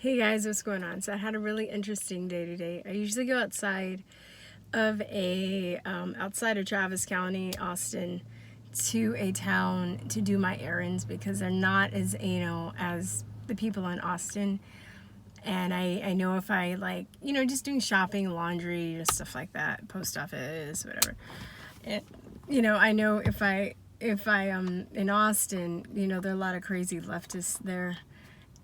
Hey guys, what's going on? So I had a really interesting day today. I usually go outside of Travis County, Austin, to a town to do my errands because they're not as anal as the people in Austin. And I know if I just doing shopping, laundry, just stuff like that, post office, whatever. And, I know if I in Austin, there are a lot of crazy leftists there,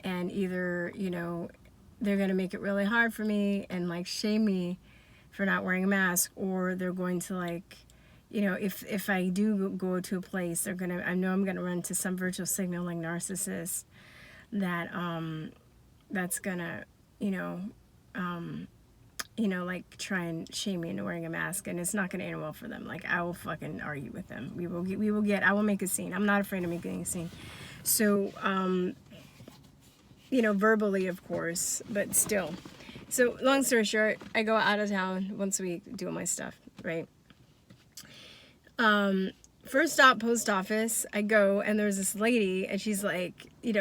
and either they're going to make it really hard for me and shame me for not wearing a mask, or they're going to if I do go to a place, I know I'm gonna run into some virtual signaling narcissist that's gonna try and shame me into wearing a mask, and it's not gonna end well for them. I will fucking argue with them. I will make a scene. I'm not afraid of making a scene. So verbally, of course, but still. So long story short, I go out of town once a week doing my stuff, right? First stop, post office. I go, and there's this lady, and she's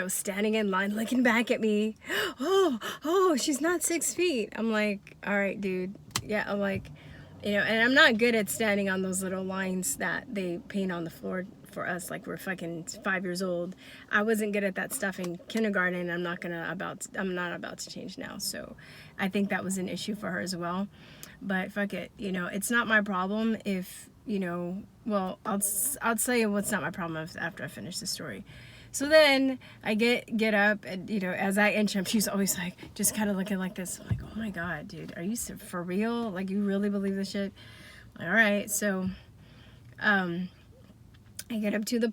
standing in line looking back at me. Oh, she's not 6 feet. I'm like, all right, dude. Yeah, I'm like, and I'm not good at standing on those little lines that they paint on the floor for us like we're fucking 5 years old. I wasn't good at that stuff in kindergarten. I'm not about to change now. So I think that was an issue for her as well. But fuck it, it's not my problem if, well, I'll tell you what's not my problem after I finish the story. So then I get up, and as I inch up, she's always just kind of looking like this. I'm like, oh my god, dude, are you for real? Like, you really believe this shit? All right, so I get up to the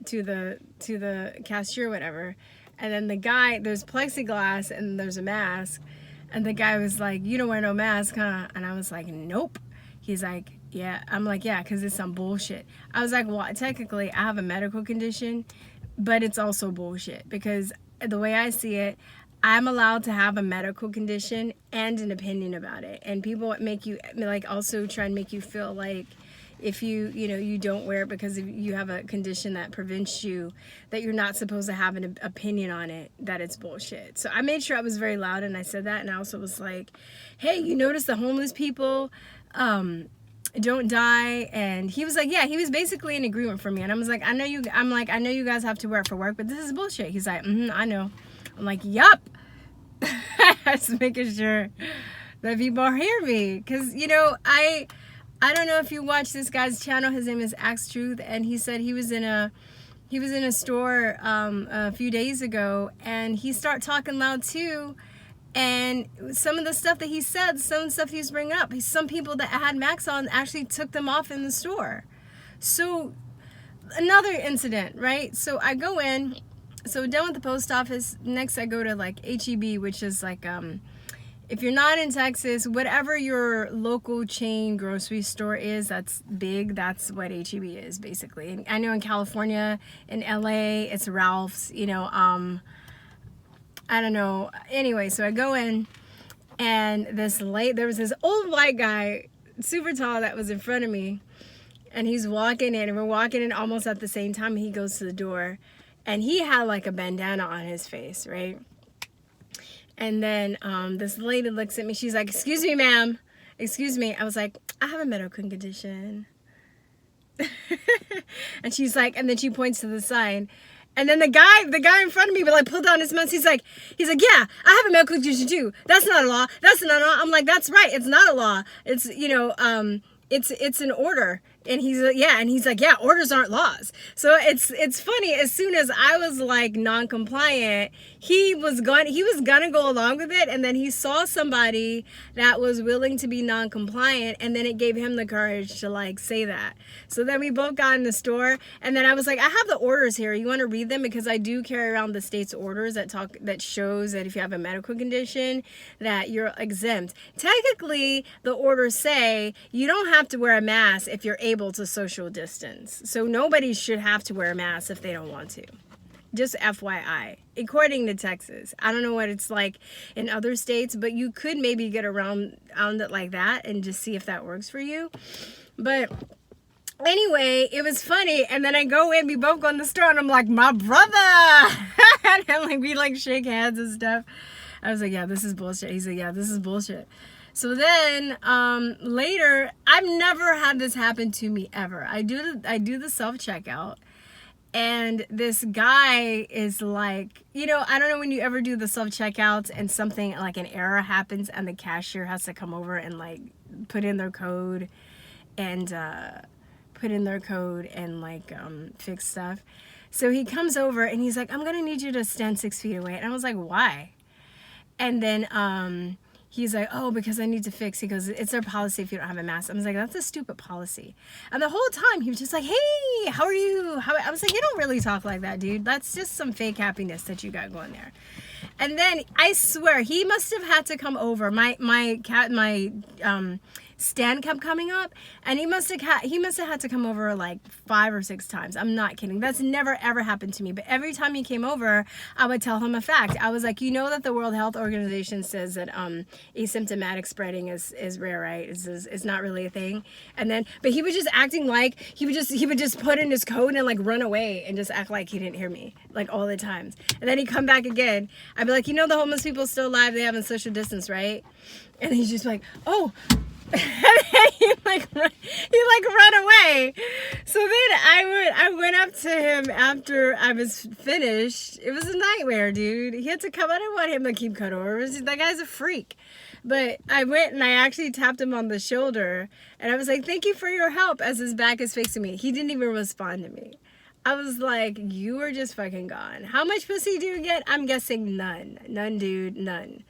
to the cashier, whatever, and then the guy, there's plexiglass and there's a mask, and the guy was like, you don't wear no mask, huh? And I was like, nope. He's like, yeah. I'm like, yeah, because it's some bullshit. I was like, well, technically I have a medical condition, but it's also bullshit, because the way I see it, I'm allowed to have a medical condition and an opinion about it. And people make you, also try and make you feel like if you don't wear it because you have a condition that prevents you, that you're not supposed to have an opinion on it, that it's bullshit. So I made sure I was very loud, and I said that, and I also was like, hey, you notice the homeless people don't die? And he was like, yeah. He was basically in agreement for me, and I was like, I know you guys have to wear it for work, but this is bullshit. He's like, I know. I'm like, yup. Just making sure that people hear me, because I don't know if you watch this guy's channel. His name is Axe Truth, and he said he was in a store a few days ago, and he started talking loud too. And some of the stuff that he said, some of the stuff he was bringing up, some people that had masks on actually took them off in the store. So another incident, right? So I go in, so done with the post office. Next I go to HEB, which is if you're not in Texas, whatever your local chain grocery store is that's big, that's what HEB is, basically. And I know in California, in LA, it's Ralph's, I don't know. Anyway, so I go in, and there was this old white guy, super tall, that was in front of me, and he's walking in, and we're walking in almost at the same time. He goes to the door, and he had a bandana on his face, right? And then this lady looks at me. She's like, excuse me, ma'am. Excuse me. I was like, I have a medical condition. And she's like, and then she points to the sign. And then the guy in front of me pulled down his mask. He's like, yeah, I have a medical condition too. That's not a law. That's not a law. I'm like, that's right. It's not a law. It's, it's an order. And he's like, yeah, orders aren't laws. So it's funny. As soon as I was non-compliant, he was gonna go along with it, and then he saw somebody that was willing to be non-compliant, and then it gave him the courage to say that. So then we both got in the store, and then I was like, I have the orders here. You want to read them? Because I do carry around the state's orders that shows that if you have a medical condition that you're exempt. Technically, the orders say you don't have to wear a mask if you're able to social distance. So nobody should have to wear a mask if they don't want to. Just FYI, according to Texas. I don't know what it's like in other states, but you could maybe get around it like that and just see if that works for you. But Anyway, it was funny, and then I go in, we both go in the store, and I'm like, my brother! And I'm like, we like shake hands and stuff. I was like, yeah, this is bullshit. He's like, yeah, this is bullshit. So then later, I've never had this happen to me ever. I do the self-checkout, and this guy is like, you know, I don't know when you ever do the self-checkouts and something like an error happens and the cashier has to come over and like put in their code and like fix stuff. So he comes over and he's like, I'm gonna need you to stand 6 feet away. And I was like, why? And then he's like, oh, because I need to fix. He goes, it's our policy if you don't have a mask. I was like, that's a stupid policy. And the whole time he was just like, hey, how are you? I was like, you don't really talk like that, dude. That's just some fake happiness that you got going there. And then I swear he must have had to come over. My stand kept coming up, and he must have had to come over like 5 or 6 times. I'm not kidding. That's never ever happened to me. But every time he came over, I would tell him a fact. I was like, you know that the World Health Organization says that asymptomatic spreading is rare, right? It's not really a thing. And then, but he was just acting like he would just put in his code and like run away and just act like he didn't hear me like all the times. And then he'd come back again. I'd be like, you know, the homeless people still alive. They haven't social distance, right? And he's just like, oh. And then he run away. So then I went up to him after I was finished. It was a nightmare, dude. He had to come. I didn't want him to keep cut orders. That guy's a freak. But I went and I actually tapped him on the shoulder and I was like, thank you for your help, as his back is facing me. He didn't even respond to me. I was like, you are just fucking gone. How much pussy do you get? I'm guessing none. None, dude, none.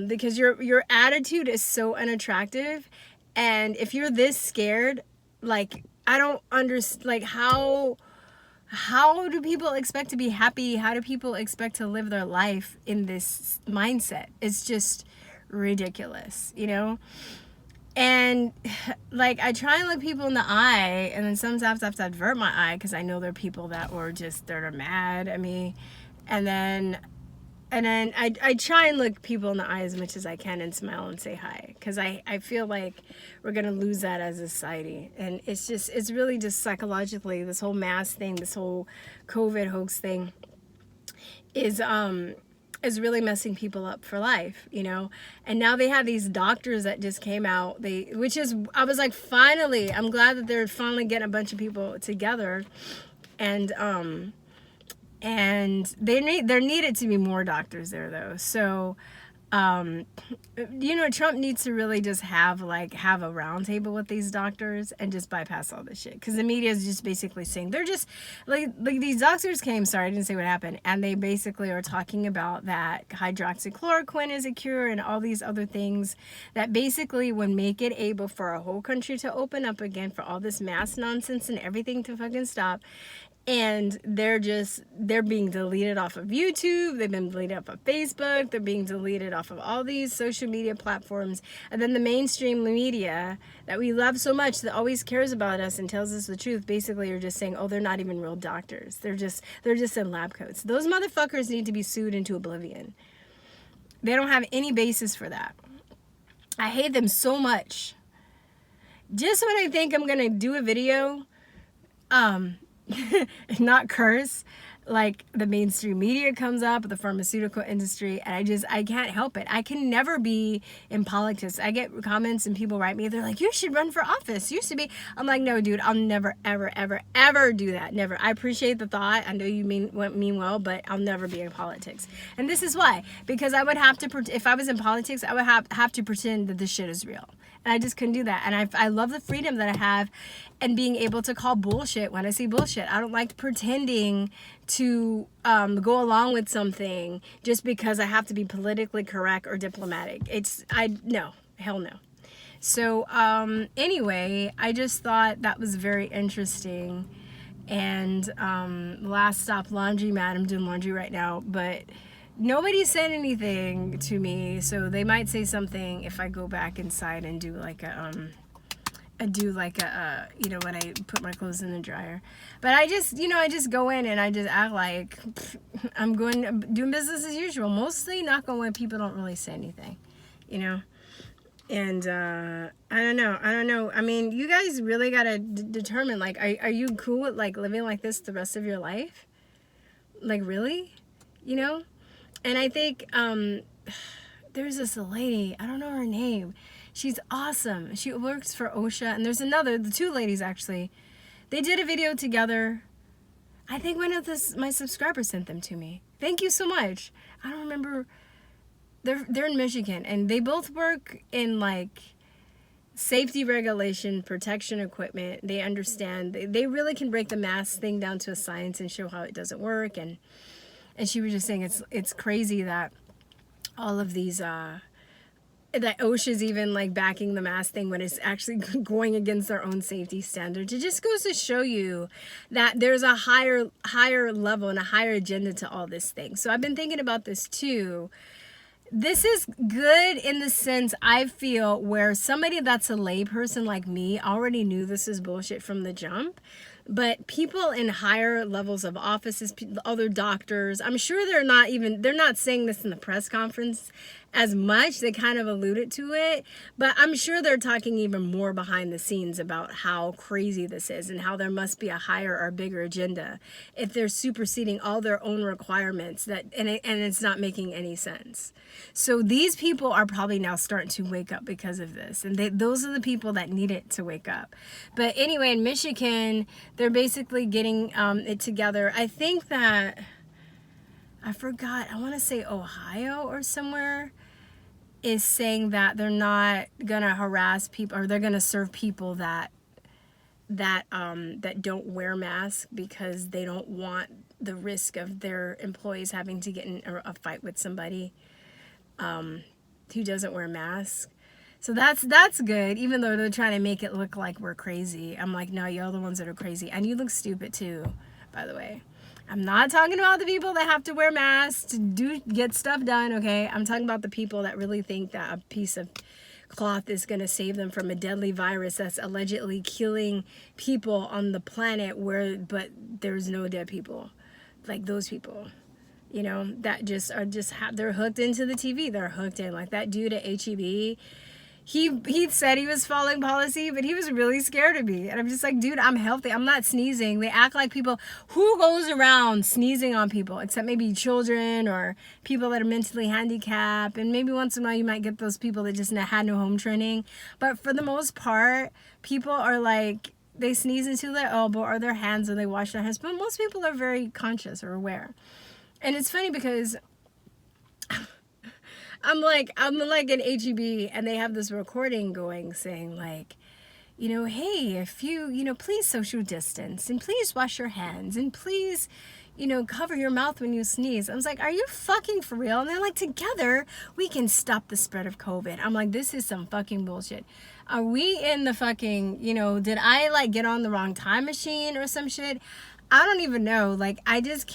Because your attitude is so unattractive, and if you're this scared, like, I don't understand, like, how do people expect to be happy? How do people expect to live their life in this mindset? It's just ridiculous, you know? And like, I try and look people in the eye, and then sometimes I have to avert my eye because I know there are people that are mad at me, and then I try and look people in the eye as much as I can and smile and say hi, because I feel like we're going to lose that as a society. And it's really just psychologically, this whole mask thing, this whole COVID hoax thing is really messing people up for life, you know? And now they have these doctors that just came out, I was like, finally, I'm glad that they're finally getting a bunch of people together. And there needed to be more doctors there, though. So, you know, Trump needs to really just have a roundtable with these doctors and just bypass all this shit. Because the media is just basically saying, they're just, like these doctors came, sorry, I didn't say what happened, and they basically are talking about that hydroxychloroquine is a cure and all these other things that basically would make it able for a whole country to open up again, for all this mass nonsense and everything to fucking stop. And they're being deleted off of YouTube. They've been deleted off of Facebook. They're being deleted off of all these social media platforms. And then the mainstream media that we love so much, that always cares about us and tells us the truth, basically are just saying, oh, they're not even real doctors. They're just in lab coats. Those motherfuckers need to be sued into oblivion. They don't have any basis for that. I hate them so much. Just when I think I'm gonna do a video, not curse, like the mainstream media comes up, the pharmaceutical industry, and I can't help it. I can never be in politics. I get comments and people write me, they're like, you should run for office. You should be. I'm like, no, dude, I'll never, ever, ever, ever do that. Never. I appreciate the thought. I know you mean well, but I'll never be in politics. And this is why. Because I would have to, if I was in politics, I would have to pretend that this shit is real. And I just couldn't do that. And I love the freedom that I have and being able to call bullshit when I see bullshit. I don't like pretending to go along with something just because I have to be politically correct or diplomatic. No, hell no. So anyway, I just thought that was very interesting. And last stop, laundromat. I'm doing laundry right now, but nobody said anything to me, so they might say something if I go back inside and do like a you know, when I put my clothes in the dryer. But I just go in and I just act like I'm doing business as usual. Mostly not going when people don't really say anything, you know. And I don't know. I mean, you guys really gotta determine, like, are you cool with like living like this the rest of your life? Like, really? You know? And I think there's this lady, I don't know her name. She's awesome. She works for OSHA, and there's the two ladies actually. They did a video together. I think one of my subscribers sent them to me. Thank you so much. I don't remember. They're in Michigan, and they both work in like safety regulation, protection equipment. They understand. They really can break the mask thing down to a science and show how it doesn't work. And she was just saying it's crazy that all of these that OSHA's even like backing the mask thing when it's actually going against their own safety standards. It just goes to show you that there's a higher level and a higher agenda to all this thing. So I've been thinking about this too. This is good in the sense, I feel, where somebody that's a layperson like me already knew this is bullshit from the jump. But people in higher levels of offices, other doctors, I'm sure they're not saying this in the press conference as much. They kind of alluded to it, but I'm sure they're talking even more behind the scenes about how crazy this is and how there must be a higher or bigger agenda if they're superseding all their own requirements and it's not making any sense. So these people are probably now starting to wake up because of this, and those are the people that need it to wake up. But anyway, in Michigan, they're basically getting it together. I think that, I forgot, I want to say Ohio or somewhere is saying that they're not going to harass people, or they're going to serve people that don't wear masks because they don't want the risk of their employees having to get in a fight with somebody who doesn't wear a mask. So that's good, even though they're trying to make it look like we're crazy. I'm like, no, you're the ones that are crazy. And you look stupid too, by the way. I'm not talking about the people that have to wear masks to get stuff done, okay? I'm talking about the people that really think that a piece of cloth is going to save them from a deadly virus that's allegedly killing people on the planet but there's no dead people. Like those people, you know, that they're hooked into the TV. They're hooked in. Like that dude at HEB. He said he was following policy, but he was really scared of me. And I'm just like, dude, I'm healthy. I'm not sneezing. They act like people who goes around sneezing on people, except maybe children or people that are mentally handicapped. And maybe once in a while you might get those people that just had no home training. But for the most part, people are like, they sneeze into their elbow or their hands, or they wash their hands. But most people are very conscious or aware. And it's funny because I'm like an HEB, and they have this recording going saying like, you know, hey, if you please social distance, and please wash your hands, and please, cover your mouth when you sneeze. I was like, are you fucking for real? And they're like, together we can stop the spread of COVID. I'm like, this is some fucking bullshit. Are we in the fucking, did I like get on the wrong time machine or some shit? I don't even know. Like, I just